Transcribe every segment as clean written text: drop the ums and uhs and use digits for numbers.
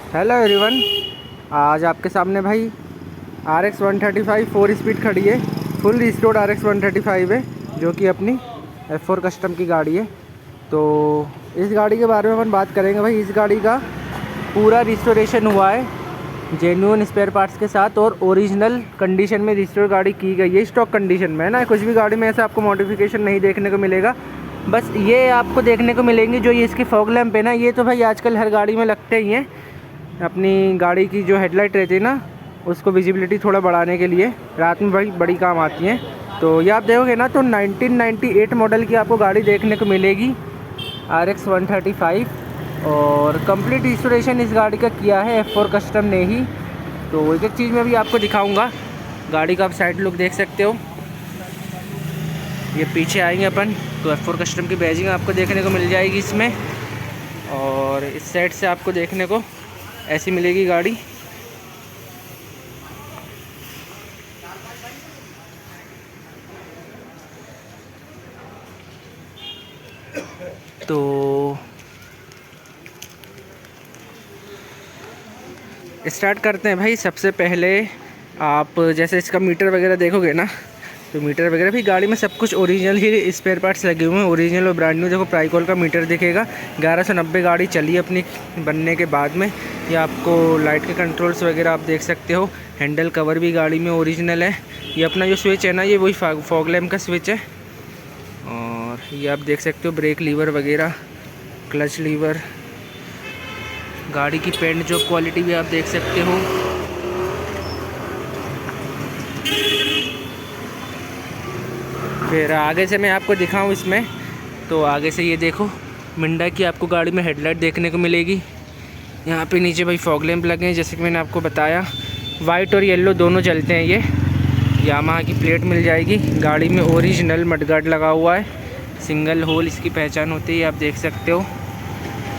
Hello everyone, आज आपके सामने भाई RX 135 4 स्पीड खड़ी है। फुल रिस्टोर्ड RX 135 है, जो कि अपनी F4 कस्टम की गाड़ी है। तो इस गाड़ी के बारे में अपन बात करेंगे भाई। इस गाड़ी का पूरा रिस्टोरेशन हुआ है जेन्युइन स्पेयर पार्ट्स के साथ और ओरिजिनल कंडीशन में रिस्टोर गाड़ी की गई है। स्टॉक कंडीशन में है ना, कुछ भी गाड़ी में ऐसा आपको मॉडिफिकेशन नहीं देखने को मिलेगा। बस ये आपको देखने को मिलेंगी जो ये इसकी फॉग लैंप है ना, ये तो भाई आजकल हर गाड़ी में लगते ही हैं। अपनी गाड़ी की जो हेडलाइट रहती है ना, उसको विजिबिलिटी थोड़ा बढ़ाने के लिए रात में भाई बड़ी काम आती हैं। तो ये आप देखोगे ना तो 1998 मॉडल की आपको गाड़ी देखने को मिलेगी RX 135, और कंप्लीट रिस्टोरेशन इस गाड़ी का किया है F4 कस्टम ने ही। तो एक एक चीज़ मैं भी आपको दिखाऊंगा। गाड़ी का आप साइड लुक देख सकते हो। ये पीछे आएंगे अपन तो F4 कस्टम की बैजिंग आपको देखने को मिल जाएगी इसमें, और इस साइड से आपको देखने को ऐसी मिलेगी गाड़ी। तो स्टार्ट करते हैं भाई। सबसे पहले आप जैसे इसका मीटर वगैरह देखोगे ना, तो मीटर वगैरह भी गाड़ी में सब कुछ ओरिजिनल ही स्पेयर पार्ट्स लगे हुए हैं, ओरिजिनल और ब्रांड न्यू। देखो प्राइकॉल का मीटर दिखेगा। 1190 गाड़ी चली है अपनी बनने के बाद में। ये आपको लाइट के कंट्रोल्स वगैरह आप देख सकते हो। हैंडल कवर भी गाड़ी में ओरिजिनल है। ये अपना जो स्विच है ना, ये वही फॉग लैम्प का स्विच है। और ये आप देख सकते हो ब्रेक लीवर वगैरह, क्लच लीवर। गाड़ी की पेंट जॉब क्वालिटी भी आप देख सकते हो। फिर आगे से मैं आपको दिखाऊं इसमें, तो आगे से ये देखो मिंडा की आपको गाड़ी में हेडलाइट देखने को मिलेगी। यहाँ पे नीचे भाई फॉग लैंप लगे हैं, जैसे कि मैंने आपको बताया। वाइट और येलो दोनों चलते हैं। ये यामाहा की प्लेट मिल जाएगी। गाड़ी में ओरिजिनल मडगार्ड लगा हुआ है, सिंगल होल इसकी पहचान होती है, आप देख सकते हो।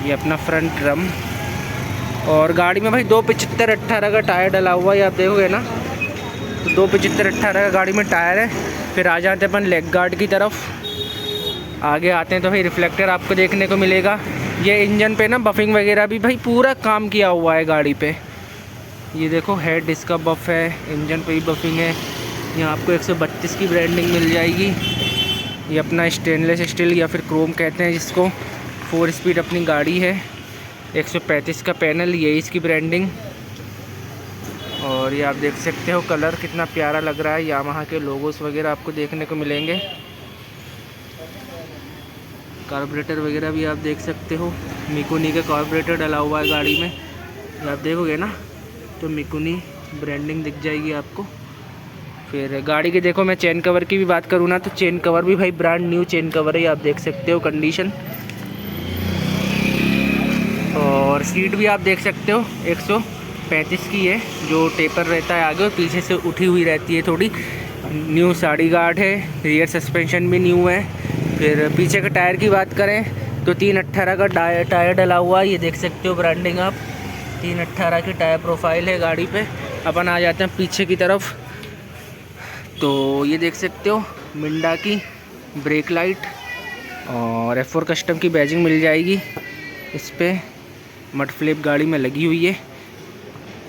ये अपना फ्रंट ड्रम, और गाड़ी में भाई 275/18 का टायर डला हुआ है। आप देखोगे ना तो 275/18 का गाड़ी में टायर है। फिर आ जाते हैं अपन लेग गार्ड की तरफ। आगे आते हैं तो भाई रिफ्लेक्टर आपको देखने को मिलेगा। ये इंजन पे ना बफिंग वगैरह भी भाई पूरा काम किया हुआ है गाड़ी पे। ये देखो हेड इसका बफ है, इंजन पे भी बफिंग है। यहाँ आपको 132 की ब्रांडिंग मिल जाएगी। ये अपना स्टेनलेस स्टील या फिर क्रोम कहते हैं जिसको। 4 स्पीड अपनी गाड़ी है। 135 का पैनल, यही इसकी ब्रांडिंग। और ये आप देख सकते हो कलर कितना प्यारा लग रहा है। यामाहा के लोगोस वगैरह आपको देखने को मिलेंगे। कार्बोरेटर वगैरह भी आप देख सकते हो। मिकुनी का कार्बोरेटर डला हुआ है गाड़ी में। ये आप देखोगे ना तो मिकुनी ब्रांडिंग दिख जाएगी आपको। फिर गाड़ी के देखो, मैं चेन कवर की भी बात करूँ ना, तो चेन कवर भी भाई ब्रांड न्यू चेन कवर है। आप देख सकते हो कंडीशन। और सीट भी आप देख सकते हो 135 की है, जो टेपर रहता है आगे और पीछे से उठी हुई रहती है थोड़ी। न्यू साड़ी गार्ड है। रियर सस्पेंशन भी न्यू है। फिर पीछे के टायर की बात करें तो 318 का टायर डला हुआ है। ये देख सकते हो ब्रांडिंग आप। 318 की टायर प्रोफाइल है गाड़ी पे। अपन आ जाते हैं पीछे की तरफ, तो ये देख सकते हो मिंडा की ब्रेक लाइट और F4 कस्टम की बैजिंग मिल जाएगी इस पर। मड फ्लिप गाड़ी में लगी हुई है।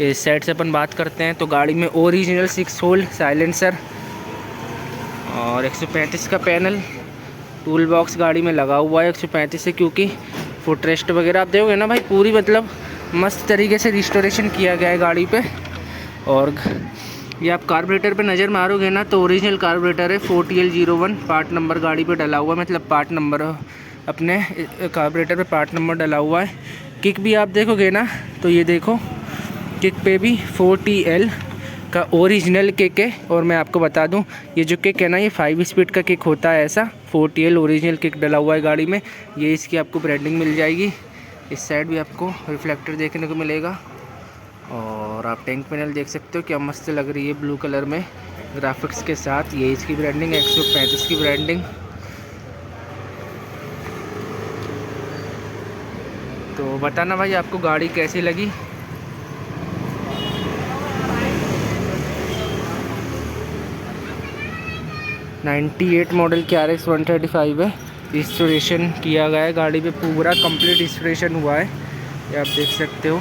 इस साइड से अपन बात करते हैं तो गाड़ी में ओरिजिनल 6 होल साइलेंसर और 135 का पैनल। टूल बॉक्स गाड़ी में लगा हुआ है 135 से, क्योंकि फुट रेस्ट वगैरह आप देखोगे ना भाई पूरी मतलब मस्त तरीके से रिस्टोरेशन किया गया है गाड़ी पे। और ये आप कार्बोरेटर पे नज़र मारोगे ना तो ओरिजिनल कार्बोरेटर है। 4TL01 पार्ट नंबर गाड़ी पे डला हुआ है, मतलब पार्ट नंबर अपने कार्बोरेटर पे पार्ट नंबर डला हुआ है। किक भी आप देखोगे ना तो ये देखो किक पे भी 4TL का ओरिजिनल किक है। और मैं आपको बता दूं ये जो किक है ना, ये 5 स्पीड का किक होता है ऐसा। 4TL ओरिजिनल किक डला हुआ है गाड़ी में। ये इसकी आपको ब्रांडिंग मिल जाएगी। इस साइड भी आपको रिफ्लेक्टर देखने को मिलेगा। और आप टैंक पैनल देख सकते हो क्या मस्त लग रही है ब्लू कलर में ग्राफिक्स के साथ। ये इसकी ब्रांडिंग 135 की ब्रांडिंग। तो बताना भाई आपको गाड़ी कैसी लगी। '98 मॉडल की RX 135 है। इंस्टॉलेशन किया गया है गाड़ी पे, पूरा कंप्लीट इंस्टॉलेशन हुआ है, ये आप देख सकते हो।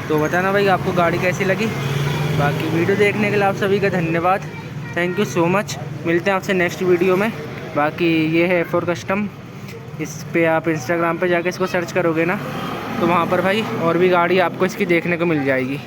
तो बताना भाई आपको गाड़ी कैसी लगी। बाकी वीडियो देखने के लिए आप सभी का धन्यवाद, थैंक यू सो मच। मिलते हैं आपसे नेक्स्ट वीडियो में। बाकी ये है F4 कस्टम, इस पे आप इंस्टाग्राम पे जाके इसको सर्च करोगे ना तो वहाँ पर भाई और भी गाड़ी आपको इसकी देखने को मिल जाएगी।